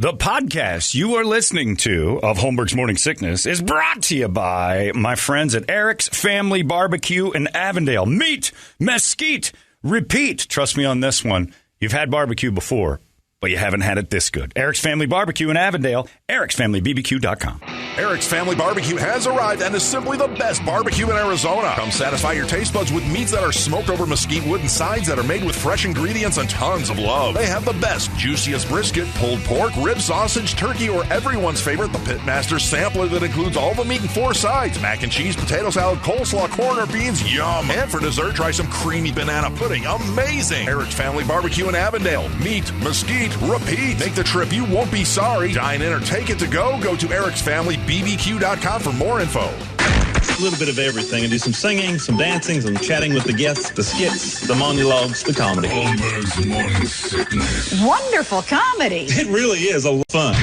The podcast you are listening to of Holmberg's Morning Sickness is brought to you by my friends at Eric's Family Barbecue in Avondale. Meat, mesquite, repeat. Trust me on this one. You've had barbecue before, but you haven't had it this good. Eric's Family Barbecue in Avondale, ericsfamilybbq.com. Eric's Family Barbecue has arrived and is simply the best barbecue in Arizona. Come satisfy your taste buds with meats that are smoked over mesquite wood and sides that are made with fresh ingredients and tons of love. They have the best, juiciest brisket, pulled pork, rib sausage, turkey, or everyone's favorite, the Pitmaster sampler that includes all the meat and 4 sides, mac and cheese, potato salad, coleslaw, corn, or beans, yum. And for dessert, try some creamy banana pudding, amazing. Eric's Family Barbecue in Avondale. Meat, mesquite, repeat. Make the trip, you won't be sorry. Dine in or take it to go. Go to ericsfamilybbq.com for more info. A little bit of everything. I do some singing, some dancing, some chatting with the guests, the skits, the monologues, the comedy. Holmberg's Morning Sickness. Wonderful comedy. It really is a lot of fun.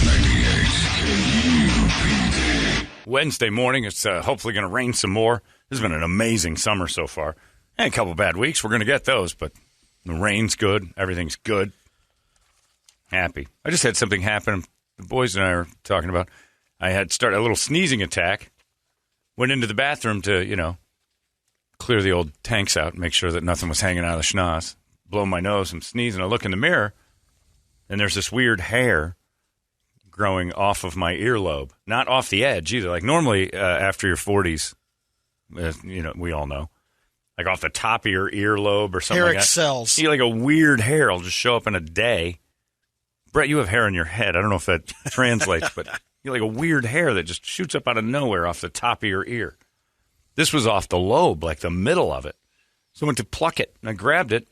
98 Wednesday morning, it's hopefully going to rain some more. This has been an amazing summer so far. And a couple bad weeks. We're going to get those, but the rain's good. Everything's good. Happy. I just had something happen. The boys and I were talking about. I had started a little sneezing attack. Went into the bathroom to, clear the old tanks out, make sure that nothing was hanging out of the schnoz. Blow my nose and sneeze, and I look in the mirror, and there's this weird hair growing off of my earlobe. Not off the edge either. Like normally after your 40s, we all know, like off the top of your earlobe or something hair like excels. that. You like a weird hair will just show up in a day. Brett, you have hair in your head. I don't know if that translates, but you like a weird hair that just shoots up out of nowhere off the top of your ear. This was off the lobe, like the middle of it. So I went to pluck it, and I grabbed it,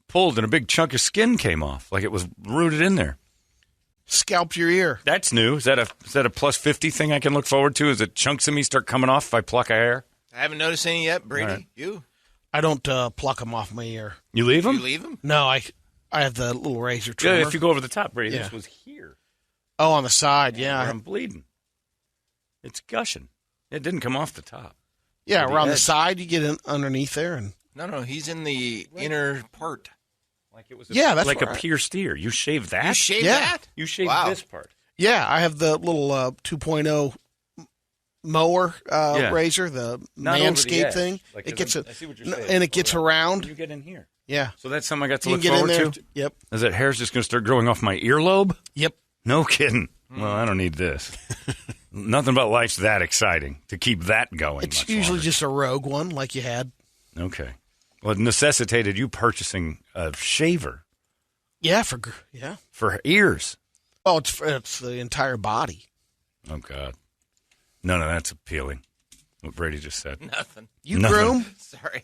pulled, and a big chunk of skin came off, like it was rooted in there. Scalped your ear. That's new. Is that a plus 50 thing I can look forward to? Is it chunks of me start coming off if I pluck a hair? I haven't noticed any yet, Brady. Right. You? I don't pluck them off my ear. You leave them? You leave them? No, I have the little razor trimmer. Yeah, if you go over the top, Brady, Yeah. This was here. Oh, on the side, yeah. Where I'm bleeding. It's gushing. It didn't come off the top. Yeah, the around the edge. side, you get in underneath there. And No, he's in the inner part. Like it was Yeah, that's like a right. pierced ear. You shave that? You shave Yeah. that? You shave Wow. this part. yeah, I have the little 2.0 mower razor, the Not over the Manscaped edge. thing. Like, It gets I see what you're saying. and it gets around. You get in here. Yeah, So that's something I got to you look can get in forward there. to? Yep, Is that hair's just going to start growing off my earlobe? yep. No kidding. Well, I don't need this. Nothing about life's that exciting to keep that going. It's much usually longer. just a rogue one, like you had. Okay. Well, it necessitated you purchasing a shaver Yeah, for ears. Oh, it's the entire body. Oh, God. None of that's appealing, what Brady just said. Nothing. You Nothing. groom. Sorry.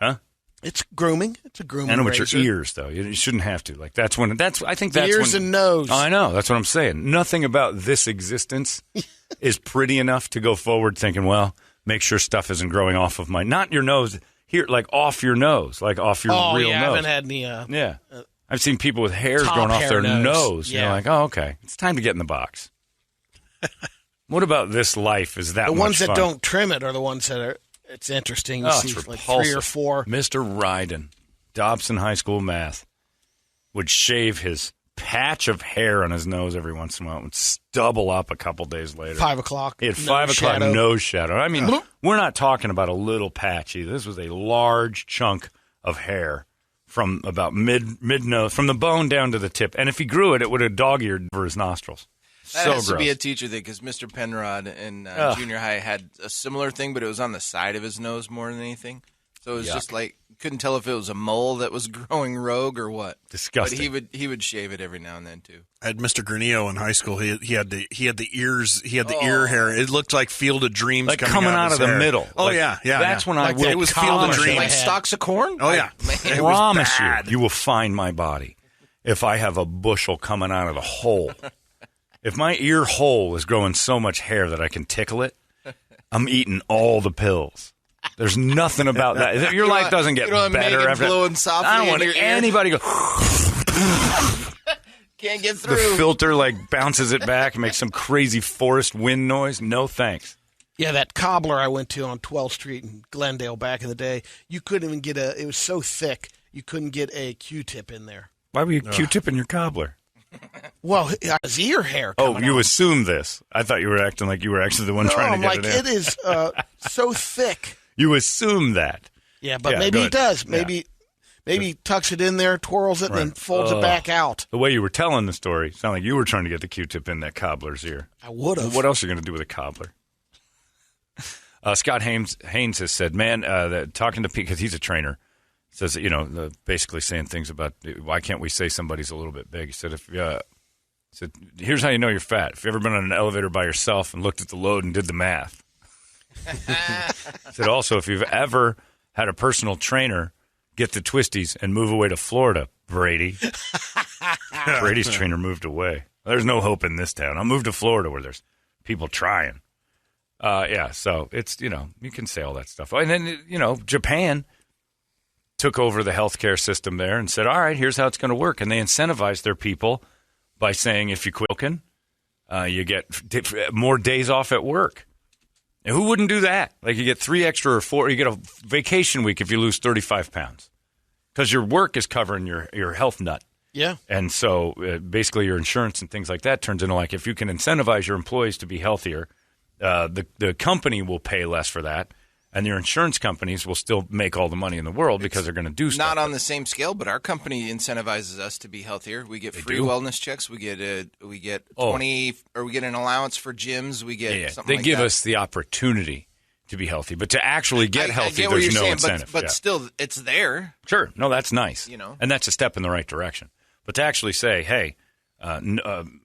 Huh? It's grooming. It's a grooming. I know, but razor. your ears, though. You shouldn't have to. Like, I think that's Ears when, and nose. Oh, I know. That's what I'm saying. Nothing about this existence is pretty enough to go forward thinking, well, make sure stuff isn't growing off of not your nose, here, like off your nose, like off your real yeah, I nose. haven't had any. Yeah. I've seen people with hairs top growing off hair their nose. nose. Yeah. You're like, oh, okay. It's time to get in the box. What about this life is that The much ones that fun? don't trim it are the ones that are. It's interesting. You Oh, see it's like repulsive. 3 or 4. Mr. Ryden, Dobson High School math, would shave his patch of hair on his nose every once in a while. It would stubble up a couple days later. 5 o'clock. He had 5 o'clock shadow. nose shadow. I mean, we're not talking about a little patch either. This was a large chunk of hair from about mid nose, from the bone down to the tip. And if he grew it, it would have dog-eared over his nostrils. That So has gross. to be a teacher thing because Mr. Penrod in junior high had a similar thing, but it was on the side of his nose more than anything. So it was just like couldn't tell if it was a mole that was growing rogue or what. Disgusting. But he would shave it every now and then too. I had Mr. Granillo in high school. He had the ears. He had the ear hair. It looked like Field of Dreams, like coming out of his the hair. middle. Oh Like, yeah. That's when I like will it was Field of promise Dreams. Like stalks of corn? Oh yeah. I It was promise bad. you will find my body if I have a bushel coming out of the hole. If my ear hole is growing so much hair that I can tickle it, I'm eating all the pills. There's nothing about that. Your life doesn't get you don't better Megan after blowing softly I don't in want your ear? anybody to go. Can't get The through. filter like bounces it back and makes some crazy forest wind noise. No thanks. Yeah, that cobbler I went to on 12th Street in Glendale back in the day, you couldn't even get it was so thick, you couldn't get a Q-tip in there. Why were you Q-tipping your cobbler? Well, his ear hair. Oh, you assume this. I thought you were acting like you were actually the one trying to get it in. It is so thick. You assume that. Yeah, but maybe he does. Maybe he tucks it in there, twirls it, and then folds it back out. The way you were telling the story sounded like you were trying to get the Q-tip in that cobbler's ear. I would have. What else are you going to do with a cobbler? Scott Haynes has said, man, talking to Pete, because he's a trainer, says, basically saying things about why can't we say somebody's a little bit big. He said, here's how you know you're fat. If you've ever been on an elevator by yourself and looked at the load and did the math. He said also, if you've ever had a personal trainer get the twisties and move away to Florida, Brady. Brady's trainer moved away. There's no hope in this town. I'll move to Florida where there's people trying. So it's, you can say all that stuff. And then, Japan took over the healthcare system there and said, all right, here's how it's going to work. And they incentivized their people by saying, if you quit cooking, you get more days off at work. And who wouldn't do that? Like you get 3 extra or 4, you get a vacation week if you lose 35 pounds because your work is covering your health nut. Yeah. And so basically your insurance and things like that turns into like if you can incentivize your employees to be healthier, the company will pay less for that. And your insurance companies will still make all the money in the world because they're going to do stuff. Not on the same scale, but our company incentivizes us to be healthier. We get free wellness checks. We get 20, or we get an allowance for gyms. We get something like that. They give us the opportunity to be healthy, but to actually get healthy, there's no incentive. But still, it's there. Sure, no, that's nice. And that's a step in the right direction. But to actually say, hey,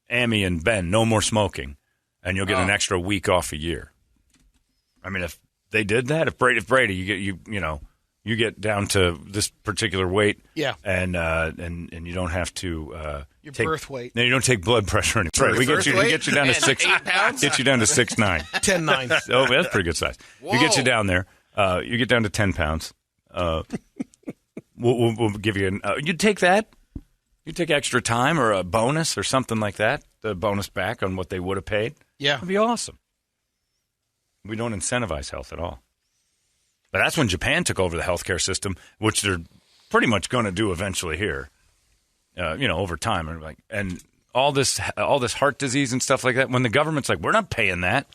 Amy and Ben, no more smoking, and you'll get an extra week off a year. I mean, if they did that, if Brady, you get down to this particular weight, and you don't have to your birth weight. No, you don't take blood pressure anymore. Right, we get you down to 6 pounds. Get you down to 6'9", 10'9". Oh, that's pretty good size. Whoa. We get you down there. You get down to 10 pounds. We'll give you you take that. You take extra time or a bonus or something like that. The bonus back on what they would have paid. Yeah, it'd be awesome. We don't incentivize health at all. But that's when Japan took over the healthcare system, which they're pretty much going to do eventually here, over time. And all this heart disease and stuff like that, when the government's like, we're not paying that.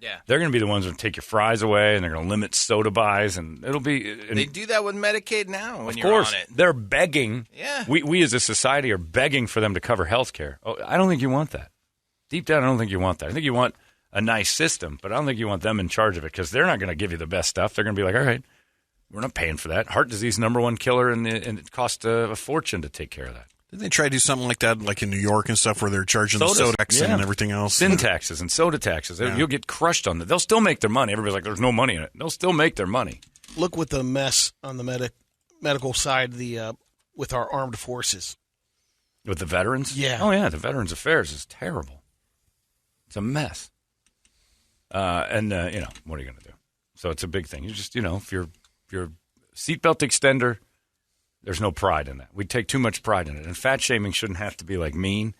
Yeah. They're going to be the ones that take your fries away, and they're going to limit soda buys, and it'll be... And they do that with Medicaid now when you're on it. Of course. They're begging. Yeah. We as a society are begging for them to cover health care. Oh, I don't think you want that. Deep down, I don't think you want that. I think you want a nice system, but I don't think you want them in charge of it because they're not going to give you the best stuff. They're going to be like, all right, we're not paying for that. Heart disease, #1 killer, and it costs a fortune to take care of that. Didn't they try to do something like that, like in New York and stuff, where they're charging the soda tax and everything else? Sin taxes and soda taxes. Yeah. You'll get crushed on that. They'll still make their money. Everybody's like, there's no money in it. They'll still make their money. Look with the mess on the medical side with our armed forces. With the veterans? Yeah. Oh, yeah. The Veterans Affairs is terrible. It's a mess. What are you going to do? So it's a big thing. You just, if you're seatbelt extender, there's no pride in that. We take too much pride in it. And fat shaming shouldn't have to be like mean,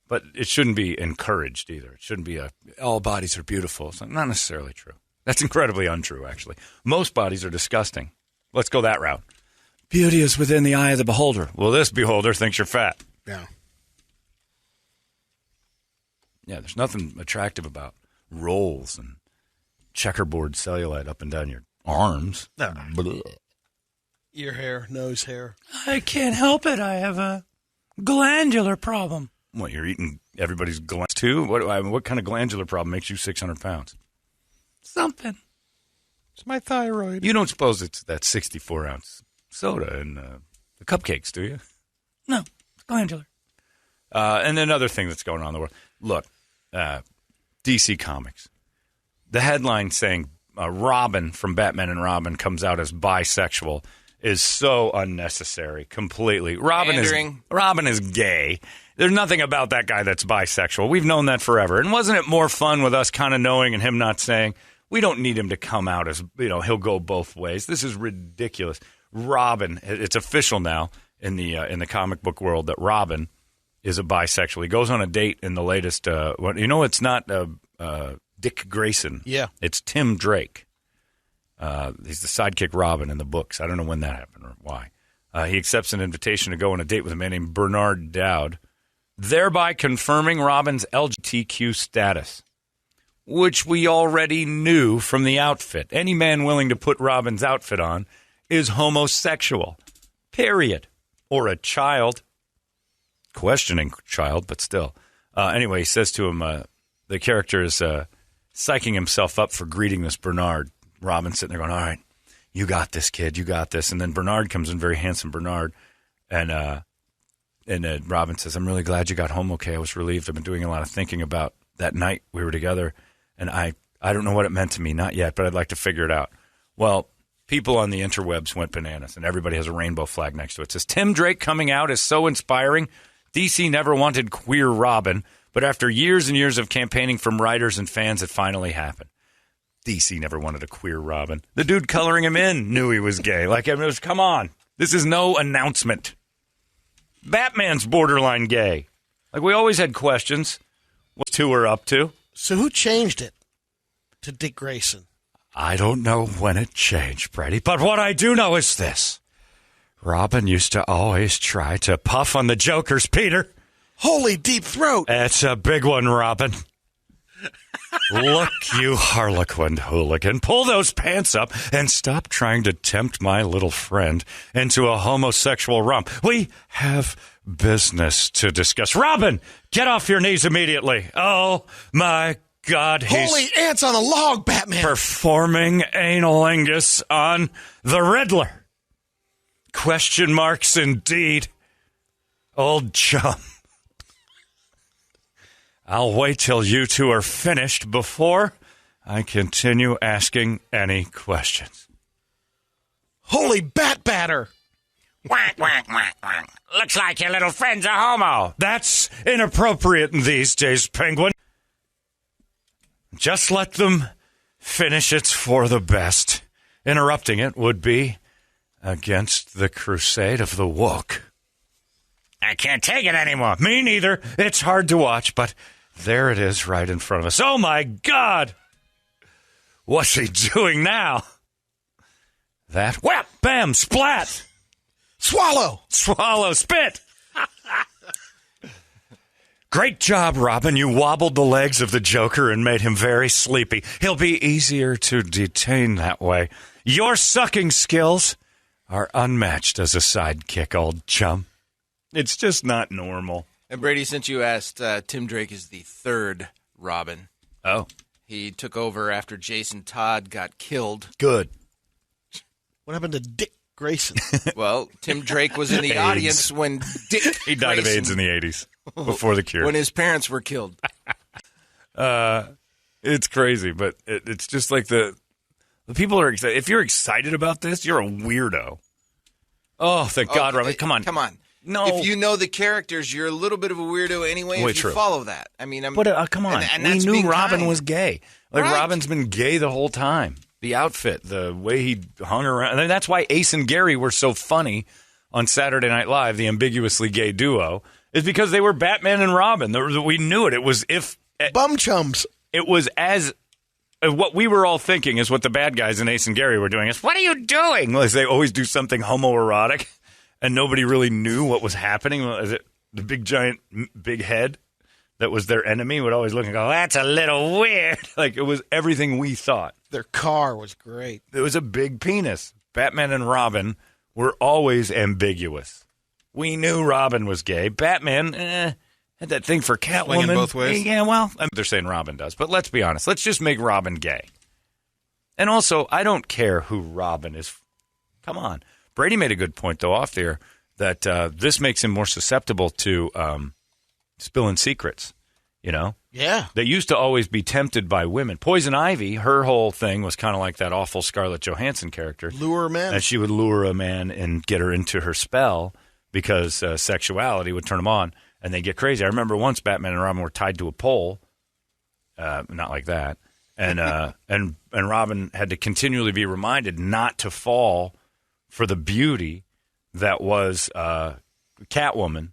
but it shouldn't be encouraged either. It shouldn't be all bodies are beautiful. It's not necessarily true. That's incredibly untrue, actually. Most bodies are disgusting. Let's go that route. Beauty is within the eye of the beholder. Well, this beholder thinks you're fat. Yeah. Yeah, there's nothing attractive about rolls and checkerboard cellulite up and down your arms. Ear hair, nose hair. I can't help it. I have a glandular problem. What, you're eating everybody's glands too? What kind of glandular problem makes you 600 pounds? Something. It's my thyroid. You don't suppose it's that 64-ounce soda and the cupcakes, do you? No, it's glandular. And another thing that's going on in the world. Look, DC Comics. The headline saying Robin from Batman and Robin comes out as bisexual is so unnecessary, completely. Robin is gay. There's nothing about that guy that's bisexual. We've known that forever. And wasn't it more fun with us kind of knowing and him not saying? We don't need him to come out as, he'll go both ways. This is ridiculous. Robin, it's official now in the comic book world that Robin is a bisexual. He goes on a date in the latest, it's not Dick Grayson. Yeah. It's Tim Drake. He's the sidekick Robin in the books. I don't know when that happened or why. He accepts an invitation to go on a date with a man named Bernard Dowd, thereby confirming Robin's LGBTQ status, which we already knew from the outfit. Any man willing to put Robin's outfit on is homosexual, period. Or a child. Questioning child, but still. Anyway, he says to him, the character is psyching himself up for greeting this Bernard. Robin's sitting there going, all right, you got this, kid, you got this. And then Bernard comes in, very handsome Bernard, and Robin says, I'm really glad you got home okay. I was relieved. I've been doing a lot of thinking about that night we were together, and I don't know what it meant to me, not yet, but I'd like to figure it out. Well, people on the interwebs went bananas, and everybody has a rainbow flag next to it. It says, Tim Drake coming out is so inspiring. DC never wanted queer Robin, but after years and years of campaigning from writers and fans, it finally happened. DC never wanted a queer Robin. The dude coloring him in knew he was gay. Like, it was, come on. This is no announcement. Batman's borderline gay. Like, we always had questions. What two are up to? So who changed it to Dick Grayson? I don't know when it changed, Brady, but what I do know is this. Robin used to always try to puff on the Joker's Peter. Holy deep throat. It's a big one, Robin. Look, you harlequin hooligan. Pull those pants up and stop trying to tempt my little friend into a homosexual romp. We have business to discuss. Robin, get off your knees immediately. Oh, my God. Holy ants on a log, Batman. Performing analingus on the Riddler. Question marks indeed. Old chum. I'll wait till you two are finished before I continue asking any questions. Holy bat batter. Whack, whack, whack, whack. Looks like your little friend's a homo. That's inappropriate in these days, Penguin. Just let them finish. It's for the best. Interrupting it would be against the crusade of the woke. I can't take it anymore. Me neither. It's hard to watch, but there it is right in front of us. Oh, my God. What's he doing now? That. Whap, bam, splat. Swallow. Swallow, spit. Great job, Robin. You wobbled the legs of the Joker and made him very sleepy. He'll be easier to detain that way. Your sucking skills are unmatched as a sidekick, old chum. It's just not normal. And Brady, since you asked, Tim Drake is the third Robin. Oh. He took over after Jason Todd got killed. Good. What happened to Dick Grayson? Well, Tim Drake was in the audience when Dick He died of AIDS in the 80s, before the cure. When his parents were killed. It's crazy, but it's just like the people are excited. If you're excited about this, you're a weirdo. Oh, thank God, Robin. Come on. Come on. No. If you know the characters, you're a little bit of a weirdo anyway if you follow that. I mean, but come on. And we knew Robin kind. was gay. Like, right. Robin's been gay the whole time. The outfit, the way he hung around. And that's why Ace and Gary were so funny on Saturday Night Live, the ambiguously gay duo, is because they were Batman and Robin. We knew it. It was bum chums. It was as what we were all thinking is what the bad guys in Ace and Gary were doing. Is, what are you doing? Well, they always do something homoerotic. And nobody really knew what was happening. Is it the big, giant, big head that was their enemy would always look and go, that's a little weird. Like, it was everything we thought. Their car was great. It was a big penis. Batman and Robin were always ambiguous. We knew Robin was gay. Batman had that thing for Catwoman. Swinging both ways. Yeah, well, they're saying Robin does. But let's be honest. Let's just make Robin gay. And also, I don't care who Robin is. Come on. Brady made a good point, though, off there, that this makes him more susceptible to spilling secrets, you know? Yeah. They used to always be tempted by women. Poison Ivy, her whole thing was kind of like that awful Scarlett Johansson character. Lure a man. And she would lure a man and get her into her spell because sexuality would turn them on, and they get crazy. I remember once Batman and Robin were tied to a pole, not like that, and Robin had to continually be reminded not to fall for the beauty that was Catwoman.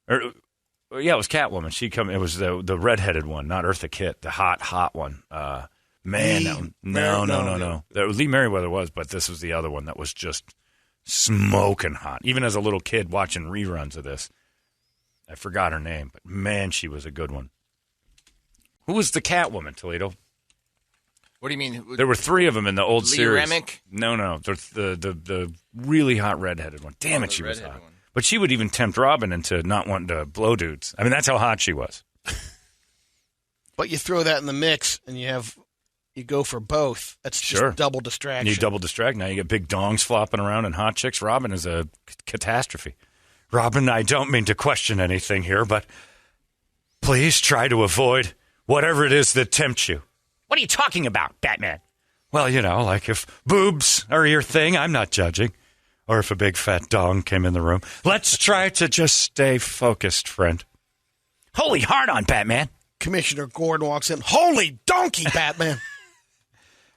It was Catwoman. It was the redheaded one, not Eartha Kitt, the hot one. No. Lee Merriweather was, but this was the other one that was just smoking hot. Even as a little kid watching reruns of this, I forgot her name, but man, she was a good one. Who was the Catwoman, Toledo? What do you mean? There were 3 of them in the old Lee series. Remick? No, the really hot redheaded one. Damn it, she was hot. One. But she would even tempt Robin into not wanting to blow dudes. I mean, that's how hot she was. But you throw that in the mix, and you go for both. That's just double distraction. You double distract. Now you get big dongs flopping around and hot chicks. Robin is a catastrophe. Robin, I don't mean to question anything here, but please try to avoid whatever it is that tempts you. What are you talking about, Batman? Well, like if boobs are your thing, I'm not judging. Or if a big fat dong came in the room. Let's try to just stay focused, friend. Holy hard on, Batman. Commissioner Gordon walks in. Holy donkey, Batman.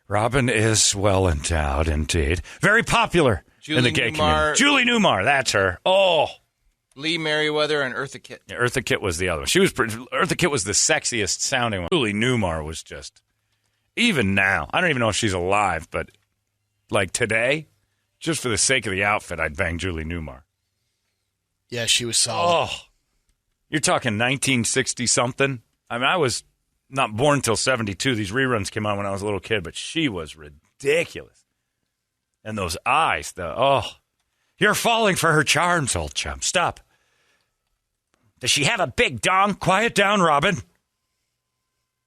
Robin is well endowed, indeed. Very popular in the gay community. Julie Newmar, that's her. Oh. Lee Merriweather and Eartha Kitt. Yeah, Eartha Kitt was the other one. Eartha Kitt was the sexiest sounding one. Julie Newmar was just, even now, I don't even know if she's alive, but like today, just for the sake of the outfit, I'd bang Julie Newmar. Yeah, she was solid. Oh, you're talking 1960-something? I mean, I was not born until 72. These reruns came on when I was a little kid, but she was ridiculous. And those eyes, you're falling for her charms, old chum. Stop. Does she have a big dong? Quiet down, Robin.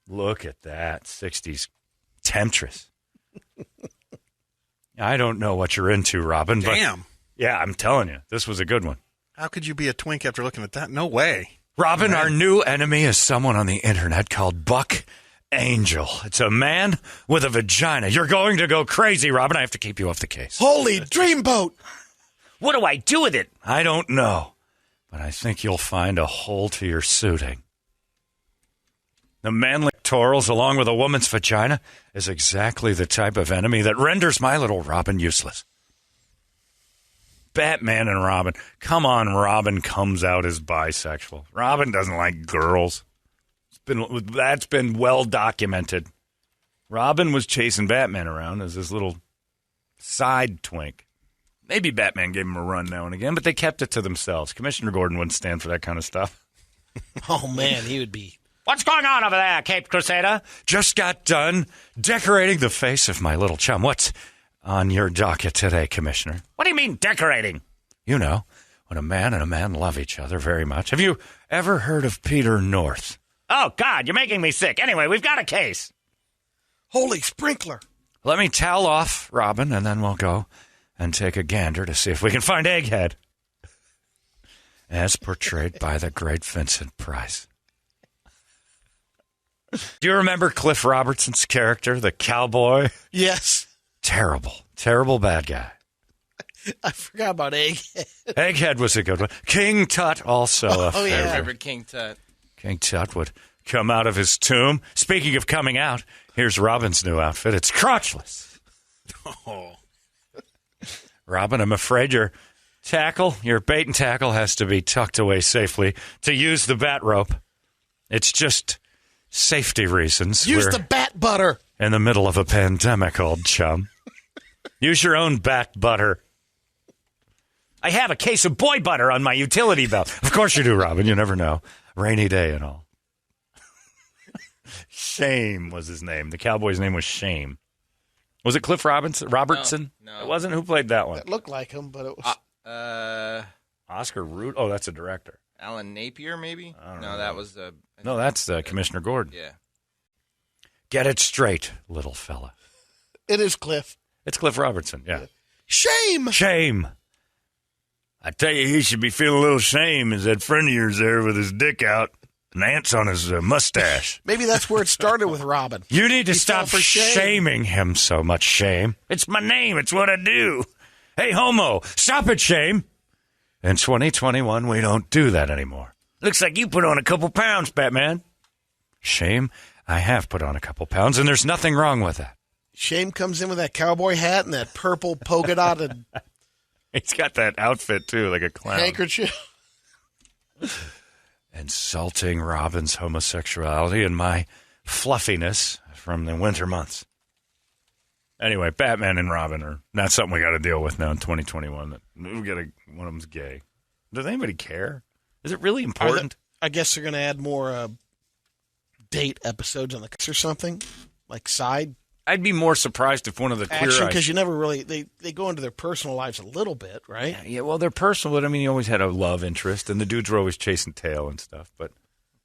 Look at that 60s temptress. I don't know what you're into, Robin. Damn. But yeah, I'm telling you, this was a good one. How could you be a twink after looking at that? No way. Robin, our new enemy is someone on the internet called Buck Angel. It's a man with a vagina. You're going to go crazy, Robin. I have to keep you off the case. Holy dreamboat. What do I do with it? I don't know. But I think you'll find a hole to your suiting. The manly pectorals along with a woman's vagina is exactly the type of enemy that renders my little Robin useless. Batman and Robin. Come on, Robin comes out as bisexual. Robin doesn't like girls. That's been well documented. Robin was chasing Batman around as this little side twink. Maybe Batman gave him a run now and again, but they kept it to themselves. Commissioner Gordon wouldn't stand for that kind of stuff. Oh, man, he would be. What's going on over there, Caped Crusader? Just got done decorating the face of my little chum. What's on your docket today, Commissioner? What do you mean, decorating? You know, when a man and a man love each other very much. Have you ever heard of Peter North? Oh, God, you're making me sick. Anyway, we've got a case. Holy sprinkler. Let me towel off, Robin, and then we'll go and take a gander to see if we can find Egghead. As portrayed by the great Vincent Price. Do you remember Cliff Robertson's character, the cowboy? Yes. Terrible, terrible bad guy. I forgot about Egghead. Egghead was a good one. King Tut also a favorite. Yeah, I remember King Tut. King Tut would come out of his tomb. Speaking of coming out, here's Robin's new outfit. It's crotchless. Oh. Robin, I'm afraid your bait and tackle has to be tucked away safely to use the bat rope. It's just safety reasons. Use the bat butter. In the middle of a pandemic, old chum. Use your own bat butter. I have a case of boy butter on my utility belt. Of course you do, Robin. You never know. Rainy day and all. Shame was his name. The cowboy's name was Shame. Was it Cliff Robertson? No. It wasn't. Who played that one? That looked like him, but it was... Oscar Root? Oh, that's a director. Alan Napier, maybe? No, that was the... No, that's Commissioner Gordon. Yeah. Get it straight, little fella. It is Cliff. It's Cliff Robertson, yeah. Shame! Shame. I tell you, he should be feeling a little shame as that friend of yours there with his dick out and ants on his mustache. Maybe that's where it started with Robin. You need to stop shaming him so much, Shame. It's my name. It's what I do. Hey, homo, stop it, Shame. In 2021, we don't do that anymore. Looks like you put on a couple pounds, Batman. Shame, I have put on a couple pounds, and there's nothing wrong with that. Shame comes in with that cowboy hat and that purple polka dotted... He's got that outfit, too, like a clown. Handkerchief. Insulting Robin's homosexuality and my fluffiness from the winter months. Anyway, Batman and Robin are not something we got to deal with now in 2021. We got one of them's gay. Does anybody care? Is it really important? I guess they're going to add more date episodes on the or something, like side. I'd be more surprised if one of the queer action, because you never really they go into their personal lives a little bit, right? Yeah, well, they're personal, but I mean, you always had a love interest, and the dudes were always chasing tail and stuff. But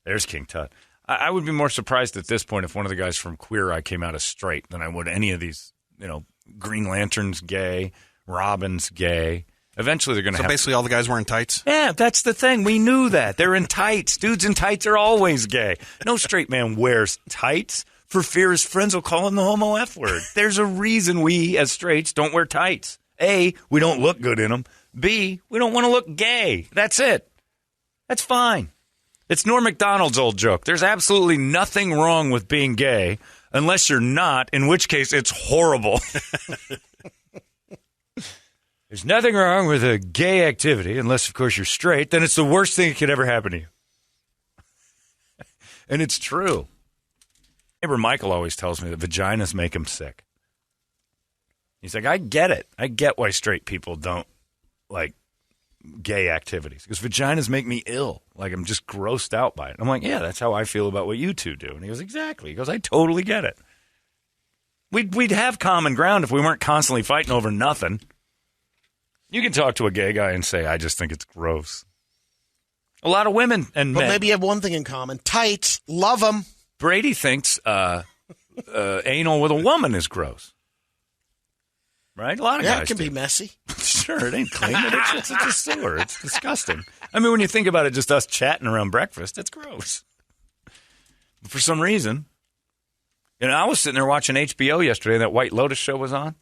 there's King Tut. I would be more surprised at this point if one of the guys from Queer Eye came out as straight than I would any of these. Green Lantern's gay, Robin's gay. Eventually, they're going to have... So basically all the guys wearing tights? Yeah, that's the thing. We knew that. They're in tights. Dudes in tights are always gay. No straight man wears tights for fear his friends will call him the homo F word. There's a reason we, as straights, don't wear tights. A, we don't look good in them. B, we don't want to look gay. That's it. That's fine. It's Norm Macdonald's old joke. There's absolutely nothing wrong with being gay unless you're not, in which case it's horrible. There's nothing wrong with a gay activity unless, of course, you're straight. Then it's the worst thing that could ever happen to you. And it's true. Neighbor Michael always tells me that vaginas make him sick. He's like, I get it. I get why straight people don't like gay activities. Because vaginas make me ill. Like, I'm just grossed out by it. I'm like, yeah, that's how I feel about what you two do. And he goes, exactly. He goes, I totally get it. We'd have common ground if we weren't constantly fighting over nothing. You can talk to a gay guy and say, I just think it's gross. A lot of women and men. But maybe you have one thing in common. Tights. Love them. Brady thinks anal with a woman is gross. Right? A lot of guys it can do. Be messy. Sure, it ain't clean. It's a sewer. It's disgusting. I mean, when you think about it, just us chatting around breakfast, it's gross. But for some reason, I was sitting there watching HBO yesterday. That White Lotus show was on.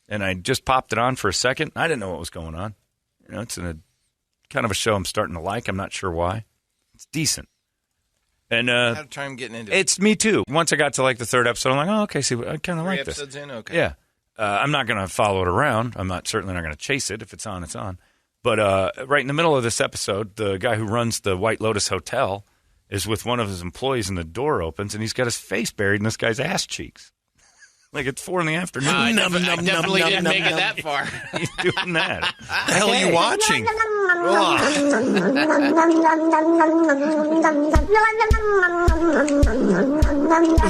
And I just popped it on for a second. I didn't know what was going on. It's in a kind of a show I'm starting to like. I'm not sure why. It's decent. And I had a time getting into it. It's me too. Once I got to like the third episode, I'm like, oh, okay, see, I kind of like this. 3 episodes in? Okay. Yeah. I'm not going to follow it around. I'm certainly not going to chase it. If it's on, it's on. But right in the middle of this episode, the guy who runs the White Lotus Hotel is with one of his employees, and the door opens, and he's got his face buried in this guy's ass cheeks. Like it's 4 PM. I definitely didn't make it that far. He's doing that. What the hell are you watching?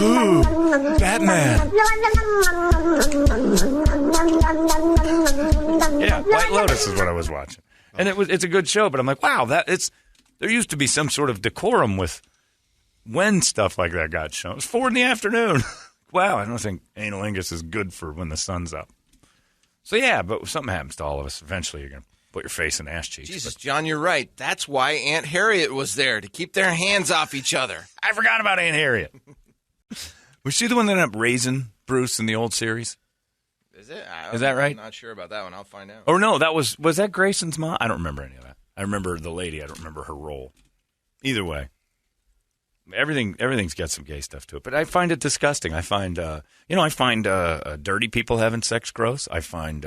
Ooh, Batman. Yeah, White Lotus is what I was watching. And it's a good show, but I'm like, wow, there used to be some sort of decorum with when stuff like that got shown. It's 4 PM. Wow, I don't think analingus is good for when the sun's up. So, yeah, but something happens to all of us. Eventually, you're going to put your face in ass cheeks. Jesus, John, you're right. That's why Aunt Harriet was there, to keep their hands off each other. I forgot about Aunt Harriet. Was she the one that ended up raising Bruce in the old series? Is it? Is that right? I'm not sure about that one. I'll find out. Or no, was that Grayson's mom? I don't remember any of that. I remember the lady. I don't remember her role. Either way. Everything's got some gay stuff to it, but I find it disgusting. I find, dirty people having sex gross. I find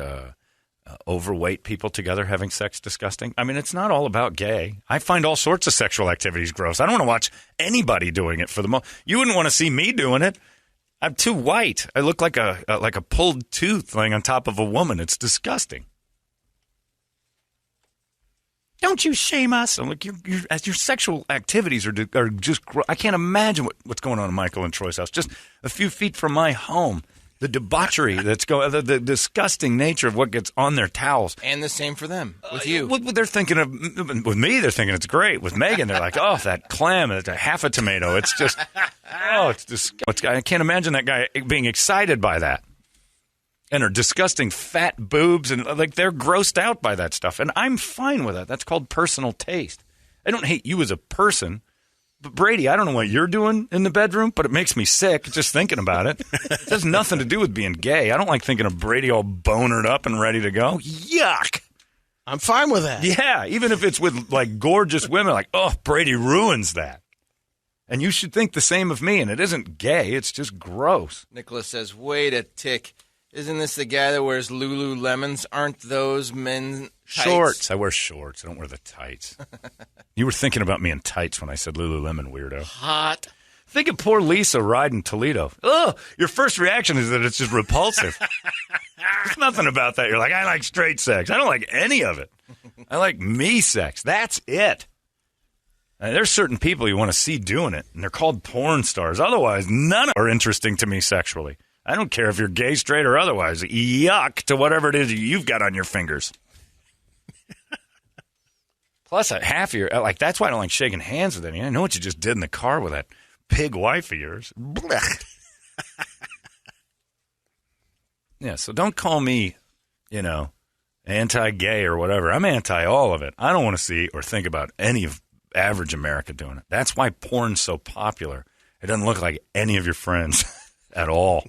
overweight people together having sex disgusting. I mean, it's not all about gay. I find all sorts of sexual activities gross. I don't want to watch anybody doing it for the most. You wouldn't want to see me doing it. I'm too white. I look like a pulled tooth laying on top of a woman. It's disgusting. Don't you shame us? I'm like, your sexual activities are just. I can't imagine what's going on in Michael and Troy's house. Just a few feet from my home, the debauchery that's going, the disgusting nature of what gets on their towels. And the same for them with you. What they're thinking of with me, they're thinking it's great. With Megan, they're like, oh, that clam, it's a half a tomato. It's just, it's disgusting. I can't imagine that guy being excited by that. And her disgusting fat boobs, and like they're grossed out by that stuff. And I'm fine with that. That's called personal taste. I don't hate you as a person. But Brady, I don't know what you're doing in the bedroom, but it makes me sick just thinking about it. It has nothing to do with being gay. I don't like thinking of Brady all bonered up and ready to go. Yuck. I'm fine with that. Yeah, even if it's with like gorgeous women, like, oh, Brady ruins that. And you should think the same of me, and it isn't gay. It's just gross. Nicholas says, wait a tick. Isn't this the guy that wears Lululemons? Aren't those men tights? Shorts. I wear shorts. I don't wear the tights. You were thinking about me in tights when I said Lululemon, weirdo. Hot. Think of poor Lisa riding Toledo. Oh, your first reaction is that it's just repulsive. There's nothing about that. You're like, I like straight sex. I don't like any of it. I like me sex. That's it. There's certain people you want to see doing it, and they're called porn stars. Otherwise, none are interesting to me sexually. I don't care if you're gay, straight, or otherwise. Yuck to whatever it is you've got on your fingers. Plus, half of your, like, that's why I don't like shaking hands with any. I know what you just did in the car with that pig wife of yours. Yeah, so don't call me, anti-gay or whatever. I'm anti all of it. I don't want to see or think about any of average America doing it. That's why porn's so popular. It doesn't look like any of your friends at all.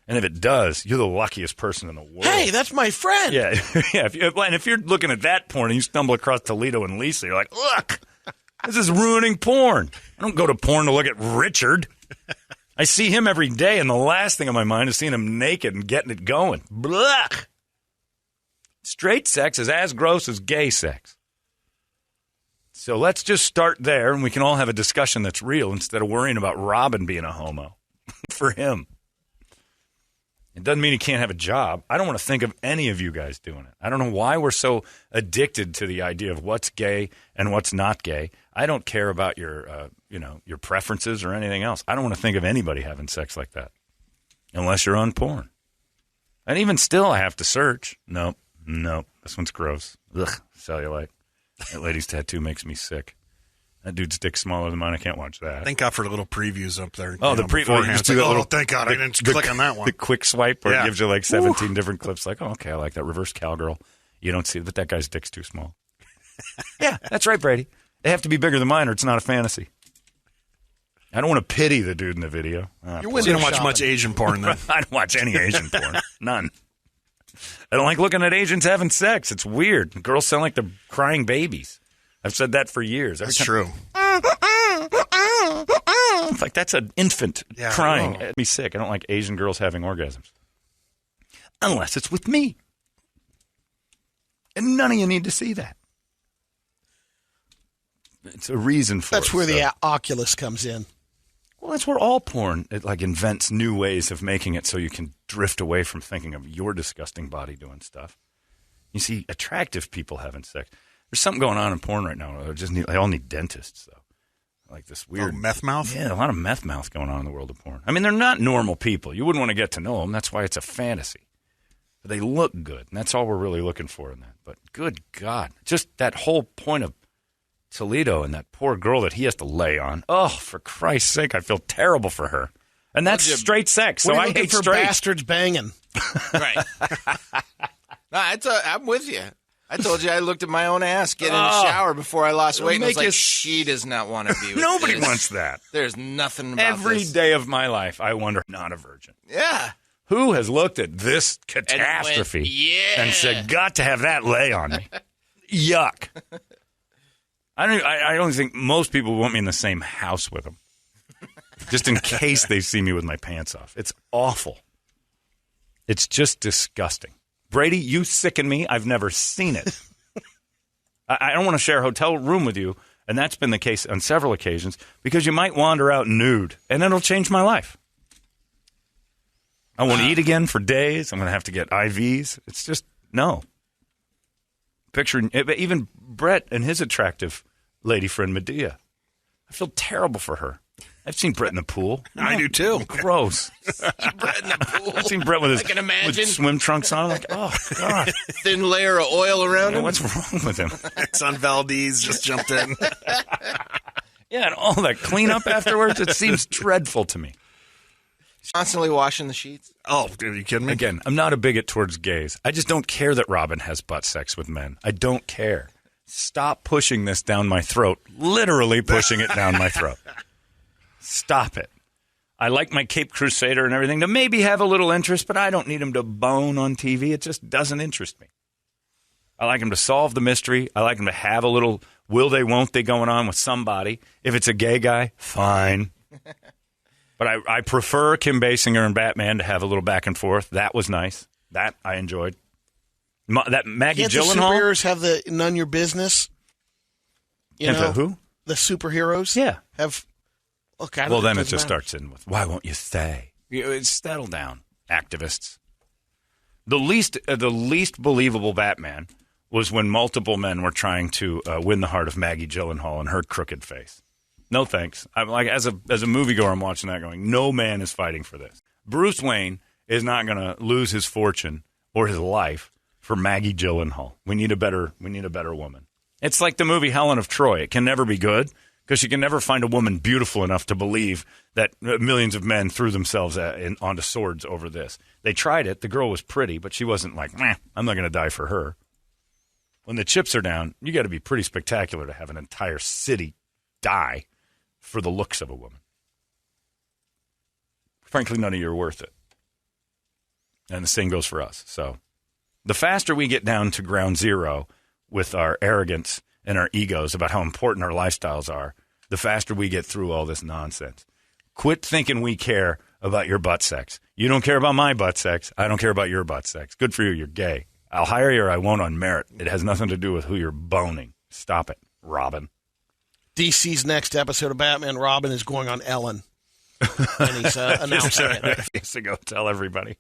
And if it does, you're the luckiest person in the world. Hey, that's my friend. Yeah. If you're looking at that porn and you stumble across Toledo and Lisa, you're like, look, this is ruining porn. I don't go to porn to look at Richard. I see him every day, and the last thing on my mind is seeing him naked and getting it going. Blech. Straight sex is as gross as gay sex. So let's just start there, and we can all have a discussion that's real instead of worrying about Robin being a homo. For him. It doesn't mean he can't have a job. I don't want to think of any of you guys doing it. I don't know why we're so addicted to the idea of what's gay and what's not gay. I don't care about your preferences or anything else. I don't want to think of anybody having sex like that unless you're on porn. And even still, I have to search. Nope. This one's gross. Ugh, cellulite. That lady's tattoo makes me sick. That dude's dick's smaller than mine. I can't watch that. Thank God for the little previews up there. Oh, the preview. You just do that little. Thank God I didn't click on that one. The quick swipe where it gives you like 17 different clips. Like, oh, okay, I like that. Reverse cowgirl. You don't see, but that guy's dick's too small. Yeah, that's right, Brady. They have to be bigger than mine, or it's not a fantasy. I don't want to pity the dude in the video. You don't watch much Asian porn, then. I don't watch any Asian porn. None. I don't like looking at Asians having sex. It's weird. Girls sound like they're crying babies. I've said that for years. That's true. It's like that's an infant crying. It'd be sick. I don't like Asian girls having orgasms. Unless it's with me. And none of you need to see that. It's a reason for it. That's where the Oculus comes in. Well, that's where all porn invents new ways of making it so you can drift away from thinking of your disgusting body doing stuff. You see attractive people having sex. There's something going on in porn right now. They all need dentists, though. Like this weird meth mouth? Yeah, a lot of meth mouth going on in the world of porn. I mean, they're not normal people. You wouldn't want to get to know them. That's why it's a fantasy. But they look good, and that's all we're really looking for in that. But good God, just that whole point of Toledo and that poor girl that he has to lay on. Oh, for Christ's sake, I feel terrible for her. And that's straight sex, so I hate for straight. Bastards banging. Right. No, I'm with you. I told you I looked at my own ass getting in the shower before I lost weight, and I was like, she does not want to be with Nobody this. wants that. There's nothing about Every this. day of my life, I wonder, not a virgin. Yeah. Who has looked at this catastrophe and said, got to have that lay on me? Yuck. I don't think most people want me in the same house with them. Just in case they see me with my pants off. It's awful. It's just disgusting. Brady, you sicken me. I've never seen it. I don't want to share a hotel room with you, and that's been the case on several occasions, because you might wander out nude, and it'll change my life. I won't eat again for days. I'm going to have to get IVs. It's just, no. Picture, even Brett and his attractive lady friend, Medea. I feel terrible for her. I've seen Brett in the pool. I do too. Gross. Brett in the pool. I've seen Brett with his I can imagine. with swim trunks on. I'm like, oh, God. Thin layer of oil around him. What's wrong with him? Exxon Valdez just jumped in. Yeah, and all that cleanup afterwards, it seems dreadful to me. Constantly washing the sheets. Oh, are you kidding me? Again, I'm not a bigot towards gays. I just don't care that Robin has butt sex with men. I don't care. Stop pushing this down my throat. Literally pushing it down my throat. Stop it. I like my Cape Crusader and everything to maybe have a little interest, but I don't need him to bone on TV. It just doesn't interest me. I like him to solve the mystery. I like him to have a little will they, won't they going on with somebody. If it's a gay guy, fine. But I prefer Kim Basinger and Batman to have a little back and forth. That was nice. That I enjoyed. That Maggie Can't Gyllenhaal. the superheroes have the none your business? You know, who? the superheroes. Yeah. Have Okay. Well, then it just starts in with, why won't you stay? Settle down, activists. The least believable Batman was when multiple men were trying to win the heart of Maggie Gyllenhaal and her crooked face. No thanks. I'm like, as a moviegoer, I'm watching that going, no man is fighting for this. Bruce Wayne is not going to lose his fortune or his life for Maggie Gyllenhaal. We need a better woman. It's like the movie Helen of Troy. It can never be good because you can never find a woman beautiful enough to believe that millions of men threw themselves onto swords over this. They tried it. The girl was pretty, but she wasn't like, I'm not going to die for her. When the chips are down, you got to be pretty spectacular to have an entire city die for the looks of a woman. Frankly, none of you are worth it. And the same goes for us. So the faster we get down to ground zero with our arrogance and our egos about how important our lifestyles are, the faster we get through all this nonsense. Quit thinking we care about your butt sex. You don't care about my butt sex. I don't care about your butt sex. Good for you. You're gay. I'll hire you or I won't on merit. It has nothing to do with who you're boning. Stop it, Robin. DC's next episode of Batman Robin is going on Ellen. And he's announcing it. He has to go tell everybody.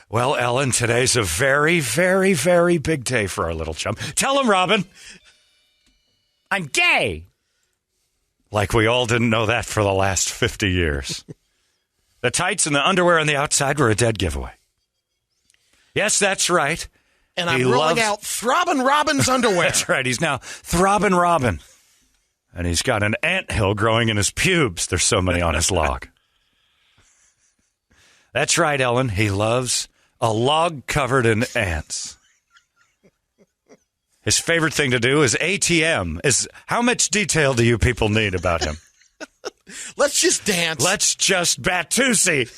Well, Ellen, today's a very, very, very big day for our little chum. Tell him, Robin. I'm gay. Like we all didn't know that for the last 50 years. The tights and the underwear on the outside were a dead giveaway. Yes, that's right. And I'm rolling out Throbbin' Robin's underwear. That's right. He's now Throbbin' Robin. And he's got an anthill growing in his pubes. There's so many on his log. That's right, Ellen. He loves a log covered in ants. His favorite thing to do is ATM. How much detail do you people need about him? Let's just dance. Let's just Batusi.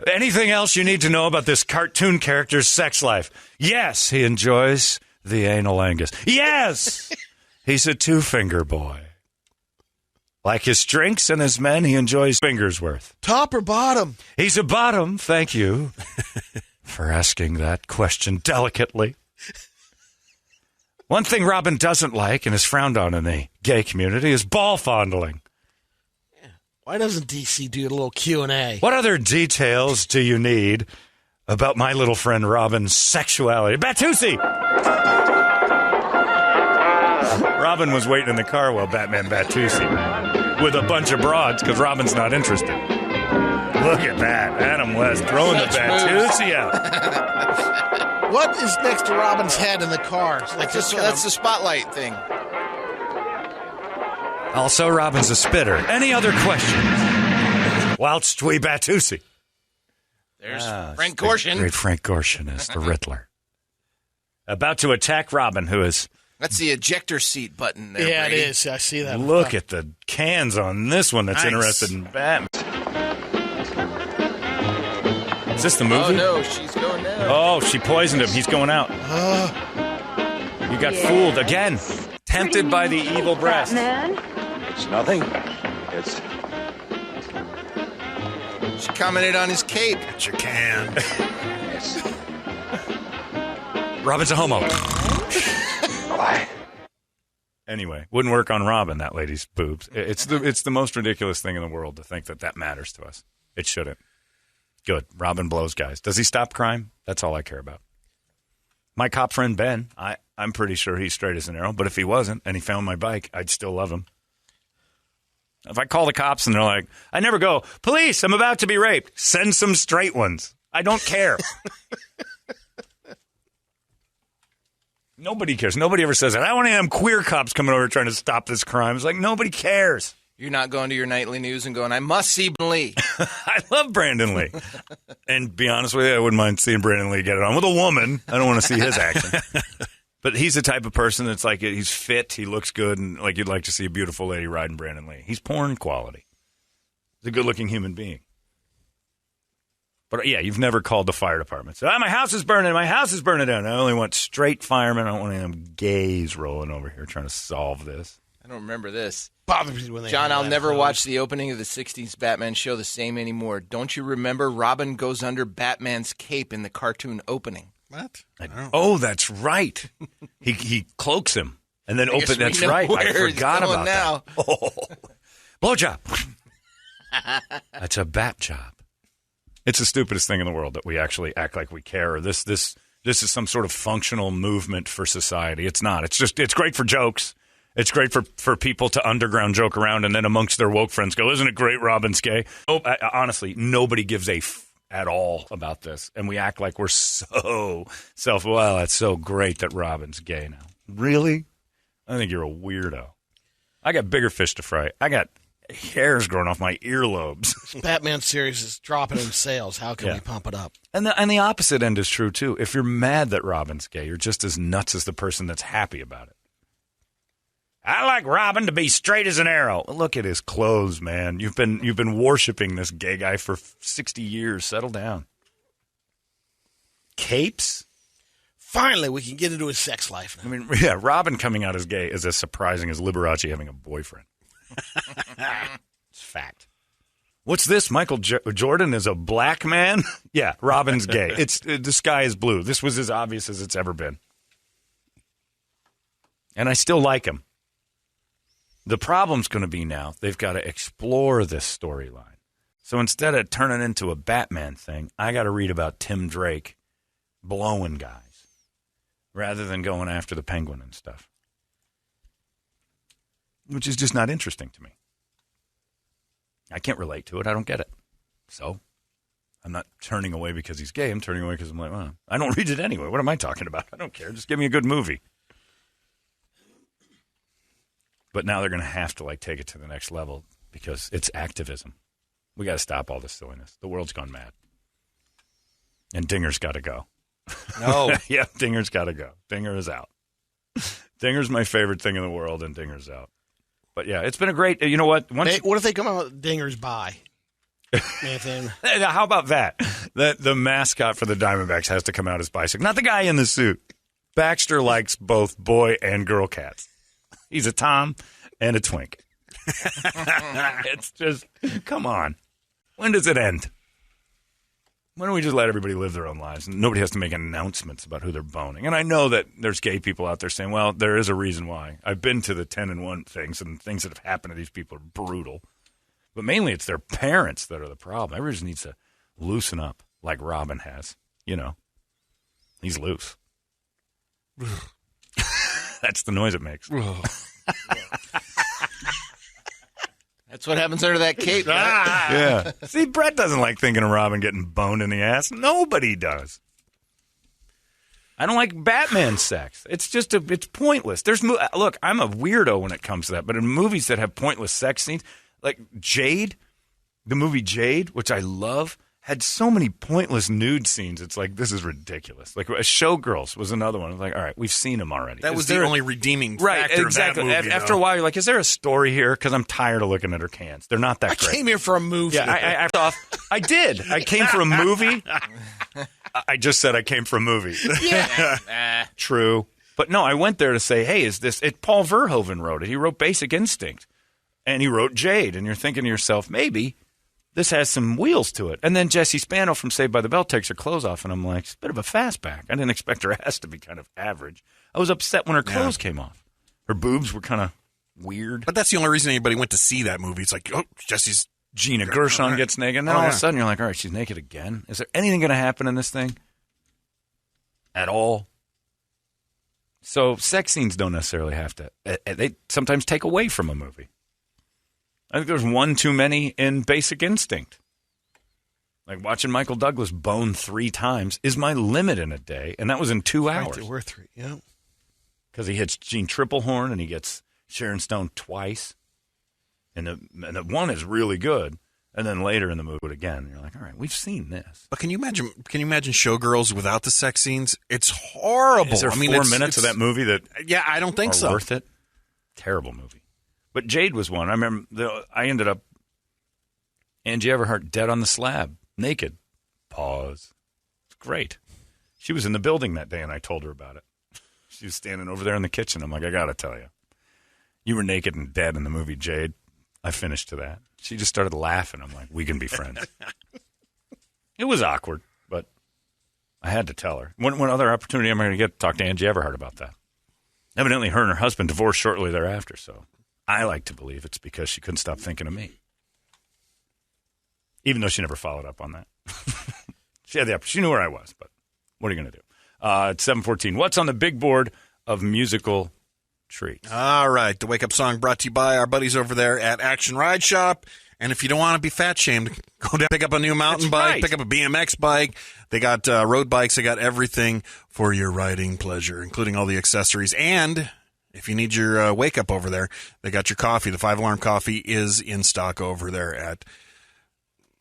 Anything else you need to know about this cartoon character's sex life? Yes, he enjoys the anal Angus. Yes, he's a two-finger boy. Like his drinks and his men, he enjoys fingers worth. Top or bottom? He's a bottom, thank you for asking that question delicately. One thing Robin doesn't like and is frowned on in the gay community is ball fondling. Yeah. Why doesn't DC do a little Q&A? What other details do you need about my little friend Robin's sexuality? Batusi! Robin was waiting in the car while Batman Batusi with a bunch of broads because Robin's not interested. Look at that. Adam West throwing the Batusi out. What is next to Robin's head in the car? Like That's the spotlight thing. Also, Robin's a spitter. Any other questions? Whilst we Batusi. There's Frank Gorshin. Great Frank Gorshin is the Riddler. About to attack Robin, who is... That's the ejector seat button there, Yeah, Brady. it is. I see that. Look at the cans on this one that's interested in Batman. Is this the movie? Oh, no, she's going down. Oh, she poisoned him. He's going out. You got fooled again. Tempted by the evil breast. Batman? It's nothing. It's... She commented on his cape. Get your can. Robin's a homo. Why? Anyway, wouldn't work on Robin, that lady's boobs. It's the most ridiculous thing in the world to think that matters to us. It shouldn't. Good. Robin blows guys. Does he stop crime? That's all I care about. My cop friend Ben, I'm pretty sure he's straight as an arrow, but if he wasn't and he found my bike, I'd still love him. If I call the cops and they're like, I never go, police, I'm about to be raped. Send some straight ones. I don't care. Nobody cares. Nobody ever says that. I don't want any of them queer cops coming over trying to stop this crime. It's like, nobody cares. You're not going to your nightly news and going, I must see Brandon Lee. I love Brandon Lee. And be honest with you, I wouldn't mind seeing Brandon Lee get it on with a woman. I don't want to see his action. But he's the type of person that's like, he's fit, he looks good, and like you'd like to see a beautiful lady riding Brandon Lee. He's porn quality. He's a good-looking human being. But, yeah, you've never called the fire department. So, my house is burning down. I only want straight firemen. I don't want any of them gays rolling over here trying to solve this. I don't remember this. Bothers me when they John, I'll never watch the opening of the 60s Batman show the same anymore. Don't you remember Robin goes under Batman's cape in the cartoon opening? What? Oh, that's right. He cloaks him. And then open. That's right. I forgot about that. Oh, blowjob. That's a bat job. It's the stupidest thing in the world that we actually act like we care. Or this is some sort of functional movement for society. It's not. It's great for jokes. It's great for people to underground joke around and then amongst their woke friends go, isn't it great Robin's gay? Oh, honestly, nobody gives a at all about this. And we act like we're so well, that's so great that Robin's gay now. Really? I think you're a weirdo. I got bigger fish to fry. I got hairs growing off my earlobes. This Batman series is dropping in sales. How can we pump it up? And the opposite end is true, too. If you're mad that Robin's gay, you're just as nuts as the person that's happy about it. I like Robin to be straight as an arrow. Look at his clothes, man. You've been worshiping this gay guy for 60 years. Settle down. Capes? Finally, we can get into his sex life now. I mean, yeah, Robin coming out as gay is as surprising as Liberace having a boyfriend. It's fact. What's this? Michael Jordan is a black man? Yeah, Robin's gay. The sky is blue. This was as obvious as it's ever been. And I still like him. The problem's going to be now they've got to explore this storyline. So instead of turning into a Batman thing, I got to read about Tim Drake blowing guys rather than going after the Penguin and stuff, which is just not interesting to me. I can't relate to it. I don't get it. So I'm not turning away because he's gay. I'm turning away because I'm like, well, I don't read it anyway. What am I talking about? I don't care. Just give me a good movie. But now they're going to have to take it to the next level because it's activism. We got to stop all this silliness. The world's gone mad. And Dinger's got to go. No. Yeah, Dinger's got to go. Dinger is out. Dinger's my favorite thing in the world, and Dinger's out. But yeah, it's been a great. You know what? What if they come out with Dinger's by? How about that? The mascot for the Diamondbacks has to come out as bicycle, not the guy in the suit. Baxter likes both boy and girl cats. He's a Tom and a twink. It's just, come on. When does it end? Why don't we just let everybody live their own lives and nobody has to make announcements about who they're boning? And I know that there's gay people out there saying, well, there is a reason why. I've been to the 10-in-1 things, and things that have happened to these people are brutal. But mainly it's their parents that are the problem. Everybody just needs to loosen up like Robin has. You know, he's loose. That's the noise it makes. That's what happens under that cape. Yeah. See, Brett doesn't like thinking of Robin getting boned in the ass. Nobody does. I don't like Batman sex. It's just it's pointless. Look, I'm a weirdo when it comes to that, but in movies that have pointless sex scenes, like Jade, the movie Jade, which I love, had so many pointless nude scenes. It's like, this is ridiculous. Like, Showgirls was another one. I was like, all right, we've seen them already. That was the only redeeming factor exactly. of that movie, After a while, you're like, is there a story here? Because I'm tired of looking at her cans. They're not that great. I came here for a movie. Yeah, I did. I came for a movie. I just said I came for a movie. Yeah. True. But no, I went there to say, hey, Paul Verhoeven wrote it. He wrote Basic Instinct. And he wrote Jade. And you're thinking to yourself, maybe this has some wheels to it. And then Jessie Spano from Saved by the Bell takes her clothes off, and I'm like, it's a bit of a fastback. I didn't expect her ass to be kind of average. I was upset when her clothes came off. Her boobs were kind of weird. But that's the only reason anybody went to see that movie. It's like, oh, Jessie's... Gina Gershon gets naked. And then all of a sudden you're like, all right, she's naked again. Is there anything going to happen in this thing? At all? So sex scenes don't necessarily have to... They sometimes take away from a movie. I think there's one too many in Basic Instinct. Like watching Michael Douglas bone 3 times is my limit in a day, and that was in 2 hours. Right, there were 3, yeah. Because he hits Gene Triplehorn and he gets Sharon Stone twice, and the one is really good, and then later in the movie again, you're like, all right, we've seen this. But can you imagine Showgirls without the sex scenes? It's horrible. Is there 4 minutes of that movie that? Yeah, I don't think so. Worth it? Terrible movie. But Jade was one. I remember I ended up Angie Everhart dead on the slab, naked. Pause. It's great. She was in the building that day, and I told her about it. She was standing over there in the kitchen. I'm like, I got to tell you. You were naked and dead in the movie Jade. I finished to that. She just started laughing. I'm like, we can be friends. It was awkward, but I had to tell her. One other opportunity I'm going to get to talk to Angie Everhart about that. Evidently, her and her husband divorced shortly thereafter, so I like to believe it's because she couldn't stop thinking of me. Even though she never followed up on that. She knew where I was, but what are you going to do? It's 7:14. What's on the big board of musical treats? All right. The Wake Up Song brought to you by our buddies over there at Action Ride Shop. And if you don't want to be fat shamed, go down, pick up a new mountain bike, pick up a BMX bike. They got road bikes. They got everything for your riding pleasure, including all the accessories. And if you need your wake up over there, they got your coffee. The 5-alarm coffee is in stock over there at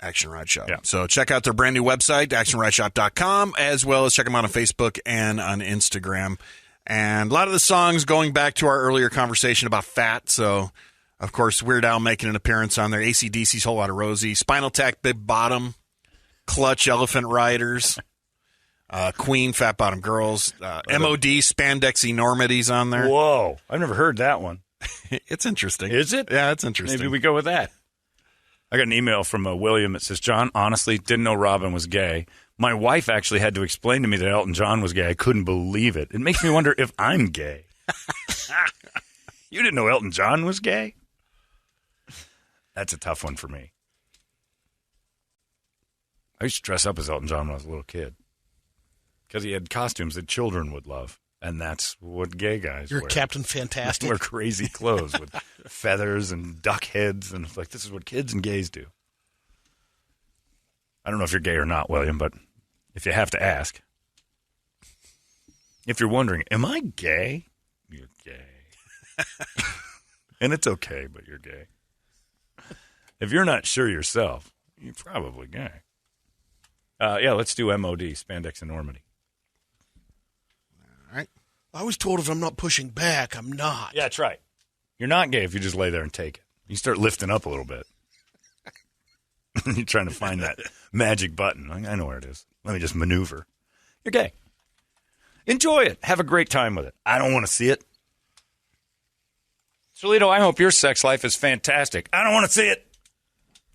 Action Ride Shop. Yeah. So check out their brand new website, actionrideshop.com, as well as check them out on Facebook and on Instagram. And a lot of the songs going back to our earlier conversation about fat. So, of course, Weird Al making an appearance on there. AC/DC's Whole Lotta Rosie. Spinal Tap, Big Bottom. Clutch, Elephant Riders. Queen, Fat Bottom Girls. MOD, Spandex Enormities on there. Whoa. I've never heard that one. It's interesting. Is it? Yeah, it's interesting. Maybe we go with that. I got an email from William that says, John, honestly, didn't know Robin was gay. My wife actually had to explain to me that Elton John was gay. I couldn't believe it. It makes me wonder if I'm gay. You didn't know Elton John was gay? That's a tough one for me. I used to dress up as Elton John when I was a little kid because he had costumes that children would love. And that's what gay guys wear. You're Captain Fantastic. Wear crazy clothes with feathers and duck heads. And it's like, this is what kids and gays do. I don't know if you're gay or not, William, but if you have to ask. If you're wondering, am I gay? You're gay. And it's okay, but you're gay. If you're not sure yourself, you're probably gay. Yeah, let's do MOD, Spandex Enormity. All right. I was told if I'm not pushing back, I'm not. Yeah, that's right. You're not gay if you just lay there and take it. You start lifting up a little bit. You're trying to find that magic button. I know where it is. Let me just maneuver. You're gay. Enjoy it. Have a great time with it. I don't want to see it. Solito, I hope your sex life is fantastic. I don't want to see it.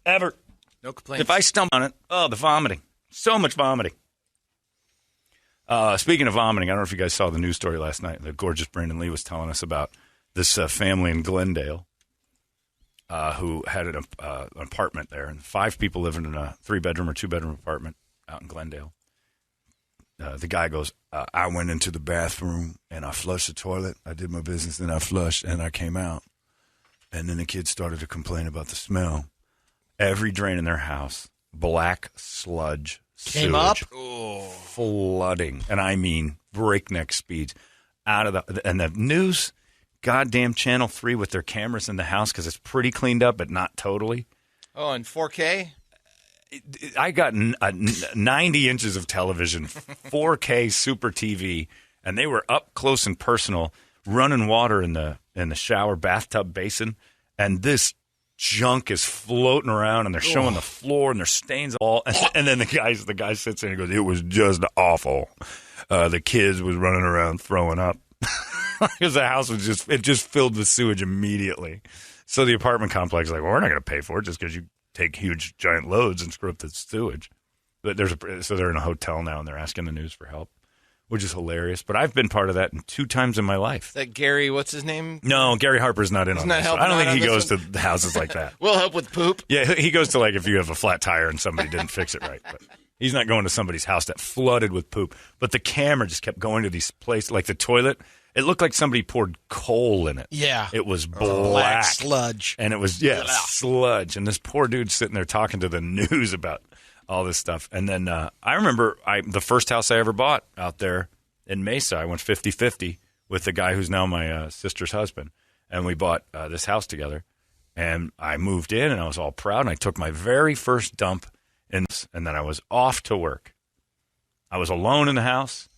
Ever. No complaints. If I stumble on it, the vomiting. So much vomiting. Speaking of vomiting, I don't know if you guys saw the news story last night. The gorgeous Brandon Lee was telling us about this family in Glendale who had an apartment there. And 5 people living in a 3-bedroom or 2-bedroom apartment out in Glendale. The guy goes, I went into the bathroom and I flushed the toilet. I did my business, then I flushed and I came out. And then the kids started to complain about the smell. Every drain in their house, black sludge Came sewage, up? flooding, and I mean breakneck speeds out of and the news, goddamn Channel 3 with their cameras in the house because it's pretty cleaned up, but not totally. Oh, and 4K? I got 90 inches of television, 4K Super TV, and they were up close and personal, running water in the shower bathtub basin, and this junk is floating around, and they're showing the floor, and there's stains all. And then the guy sits there and goes, "It was just awful. The kids was running around throwing up because the house was just filled with sewage immediately." So the apartment complex is like, "Well, we're not going to pay for it just because you take huge giant loads and screw up the sewage." But so they're in a hotel now, and they're asking the news for help, which is hilarious. But I've been part of that 2 times in my life. Is that Gary, what's his name? No, Gary Harper's not in on this. I don't think he goes to the houses like that. We'll help with poop. Yeah, he goes to, like, if you have a flat tire and somebody didn't fix it right. But he's not going to somebody's house that flooded with poop. But the camera just kept going to these places, like the toilet. It looked like somebody poured coal in it. Yeah. It was black sludge. And it was, sludge. And this poor dude sitting there talking to the news about all this stuff. And then I remember the first house I ever bought out there in Mesa, I went 50-50 with the guy who's now my sister's husband. And we bought this house together. And I moved in, and I was all proud. And I took my very first dump, and then I was off to work. I was alone in the house.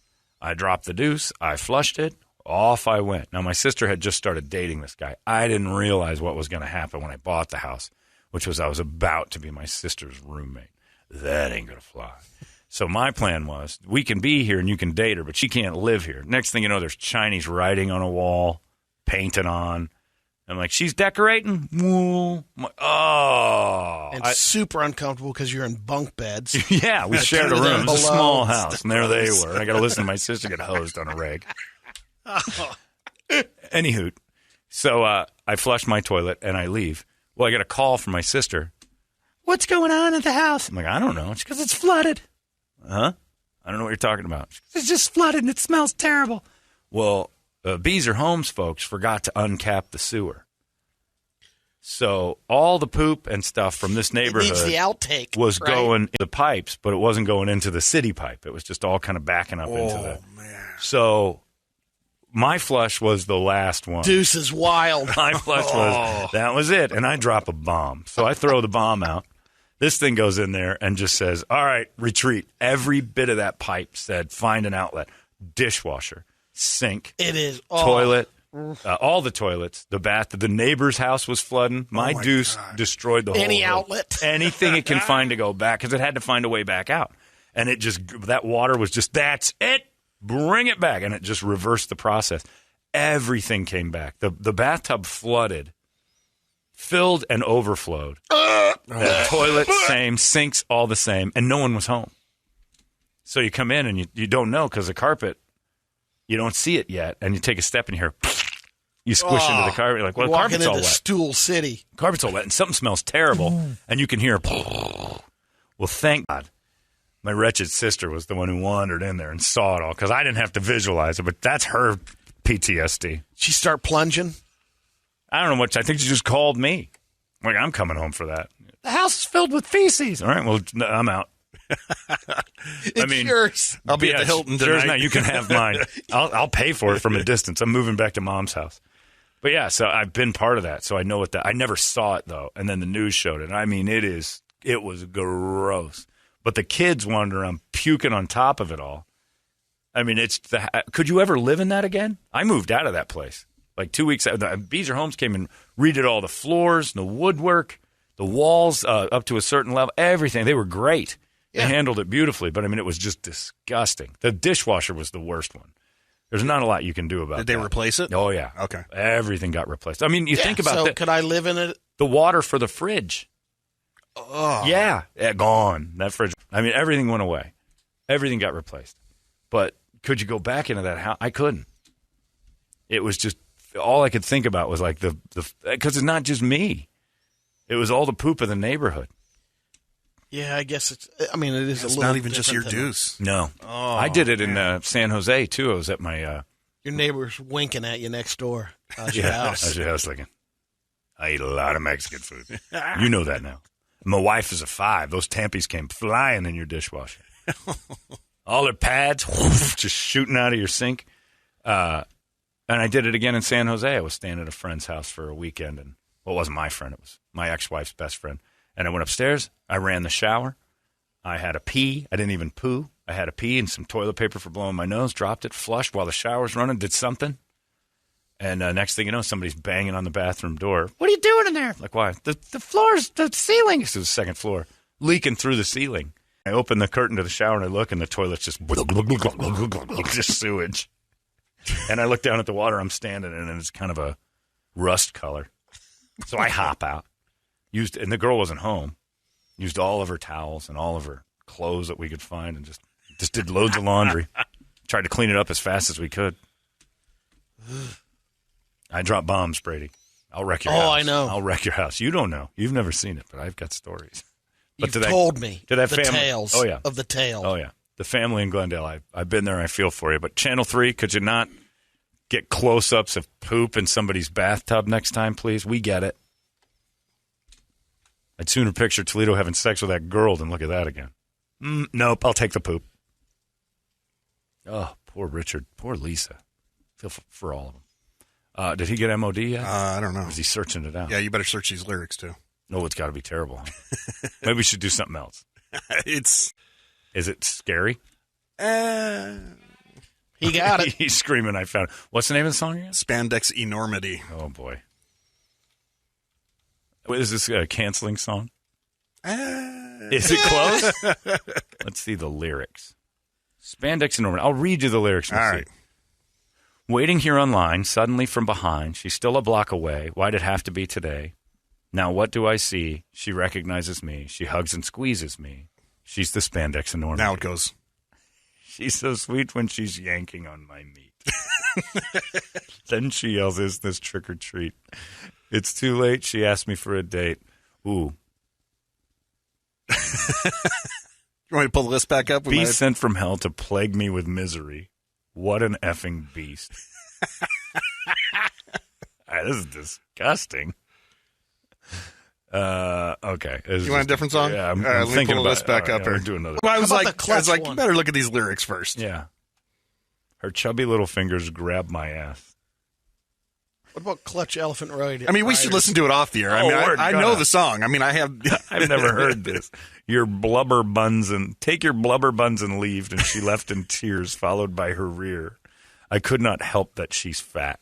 I dropped the deuce. I flushed it. Off I went. Now, my sister had just started dating this guy. I didn't realize what was going to happen when I bought the house, which was I was about to be my sister's roommate. That ain't going to fly. So my plan was, we can be here and you can date her, but she can't live here. Next thing you know, there's Chinese writing on a wall, painted on. I'm like, she's decorating? I'm like, And super uncomfortable because you're in bunk beds. Yeah, we shared a room. It was a small house, and there they were. I got to listen to my sister get hosed on a rig. Anywho, so I flush my toilet and I leave. Well, I get a call from my sister. What's going on at the house? I'm like, I don't know. It's because it's flooded. Huh? I don't know what you're talking about. It's just flooded and it smells terrible. Well, Beezer Homes folks forgot to uncap the sewer. So all the poop and stuff from this neighborhood the outtake, was going in the pipes, but it wasn't going into the city pipe. It was just all kind of backing up into the. Man. So my flush was the last one. Deuce is wild. My flush that was it. And I drop a bomb. So I throw the bomb out. This thing goes in there and just says, all right, retreat. Every bit of that pipe said, find an outlet. Dishwasher, sink, it is toilet. All the toilets, the bath, the neighbor's house was flooding. My deuce God. Destroyed the whole Any outlet. Anything it can find to go back, because it had to find a way back out. And it just, that water was just, that's it. Bring it back. And it just reversed the process. Everything came back. The bathtub flooded, filled and overflowed. The toilet, same. Sinks, all the same. And no one was home. So you come in and you don't know because the carpet, you don't see it yet. And you take a step and you hear, you squish into the carpet. You're like, well, the carpet's all wet. Stool City. Carpet's all wet. And something smells terrible. And you can hear, well, thank God. My wretched sister was the one who wandered in there and saw it all because I didn't have to visualize it. But that's her PTSD. She start plunging? I don't know much. I think she just called me. Like, I'm coming home for that. The house is filled with feces. All right, well, I'm out. It's yours. I'll be at the Hilton tonight. Yours now. You can have mine. I'll pay for it from a distance. I'm moving back to Mom's house. But yeah, so I've been part of that, so I know what that. I never saw it though, and then the news showed it. I mean, it was gross. But the kids wandering around puking on top of it all. I mean, could you ever live in that again? I moved out of that place like 2 weeks. The Beezer Homes came and redid all the floors, the woodwork, the walls up to a certain level, everything. They were great. Yeah. They handled it beautifully, but I mean, it was just disgusting. The dishwasher was the worst one. There's not a lot you can do about it. Did they replace it? Oh, yeah. Okay. Everything got replaced. I mean, you think about that. Could I live in it? The water for the fridge. Oh. Yeah, gone. That fridge. I mean, everything went away. Everything got replaced. But could you go back into that house? I couldn't. It was just, all I could think about was like because it's not just me. It was all the poop of the neighborhood. Yeah, I guess it is a little It's not even just your deuce. No. Oh, I did it in San Jose, too. I was at my... your neighbor's winking at you next door. How's your house? How's your house looking? I eat a lot of Mexican food. You know that now. My wife is a 5. Those Tampies came flying in your dishwasher. All their pads just shooting out of your sink. And I did it again in San Jose. I was staying at a friend's house for a weekend. And it wasn't my friend. It was my ex-wife's best friend. And I went upstairs. I ran the shower. I had a pee. I didn't even poo. I had a pee and some toilet paper for blowing my nose. Dropped it, flushed while the shower's running, did something. And next thing you know, somebody's banging on the bathroom door. What are you doing in there? Like, why? The floor's, the ceiling. This is the second floor. Leaking through the ceiling. I open the curtain to the shower and I look and the toilet's just just sewage. And I look down at the water I'm standing in and it's kind of a rust color. So I hop out. And the girl wasn't home. Used all of her towels and all of her clothes that we could find and just did loads of laundry. Tried to clean it up as fast as we could. I drop bombs, Brady. I'll wreck your house. Oh, I know. I'll wreck your house. You don't know. You've never seen it, but I've got stories. But You've told me the family, tales oh, yeah. of the tale. Oh, yeah. The family in Glendale, I've been there. I feel for you. But Channel 3, could you not get close-ups of poop in somebody's bathtub next time, please? We get it. I'd sooner picture Toledo having sex with that girl than look at that again. Nope, I'll take the poop. Oh, poor Richard. Poor Lisa. Feel for all of them. Did he get MOD yet? I don't know. Or is he searching it out? Yeah, you better search these lyrics, too. No, it's got to be terrible. Huh? Maybe we should do something else. Is it scary? He got it. He's screaming, I found it. What's the name of the song again? Spandex Enormity. Oh, boy. Is this a canceling song? Is it close? Let's see the lyrics. Spandex Enormity. I'll read you the lyrics. All right. Waiting here online, suddenly from behind. She's still a block away. Why'd it have to be today? Now what do I see? She recognizes me. She hugs and squeezes me. She's the Spandex Enormity. Now it goes. She's so sweet when she's yanking on my meat. Then she yells, "Is this trick or treat?" It's too late. She asked me for a date. Ooh. You want me to pull the list back up? Beast sent from hell to plague me with misery. What an effing beast. This is disgusting. Okay. You want a different song? Yeah, I'm let me thinking pull about this back up here. Do another. Well, I was How about like, the clutch you one? better look at these lyrics first. Yeah. Her chubby little fingers grab my ass. What about Clutch Elephant Ride? I mean, we should listen to it off the air. I mean, I know the song. I mean, I have. I've never heard this. Take your blubber buns and leave. And she left in tears, followed by her rear. I could not help that she's fat,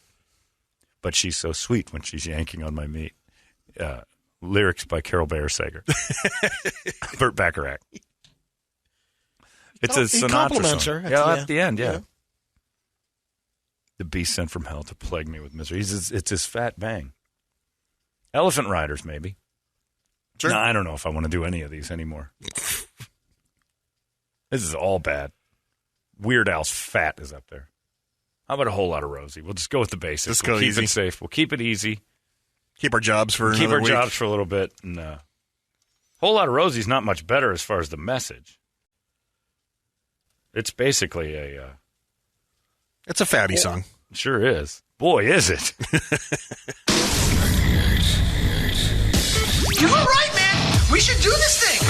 but she's so sweet when she's yanking on my meat. Lyrics by Carol Bayer Sager. Burt Bacharach. It's a Sinatra compliments song. her At the end, yeah. The beast sent from hell to plague me with misery. It's his fat bang. Elephant Riders, maybe. Sure. No, I don't know if I want to do any of these anymore. This is all bad. Weird Al's Fat is up there. How about a whole lot of Rosie? We'll just go with the basics. Just We'll go keep easy. it safe. We'll keep it easy. Keep our jobs for Keep another our week. jobs for a little bit. And, whole lot of Rosie's not much better as far as the message. It's basically It's a fatty song. Sure is. Boy, is it. You're all right, man. We should do this thing.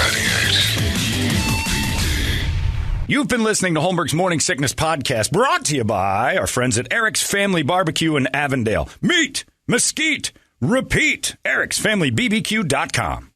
You've been listening to Holmberg's Morning Sickness Podcast, brought to you by our friends at Eric's Family Barbecue in Avondale. Meet, mesquite, repeat. Eric'sFamilyBBQ.com.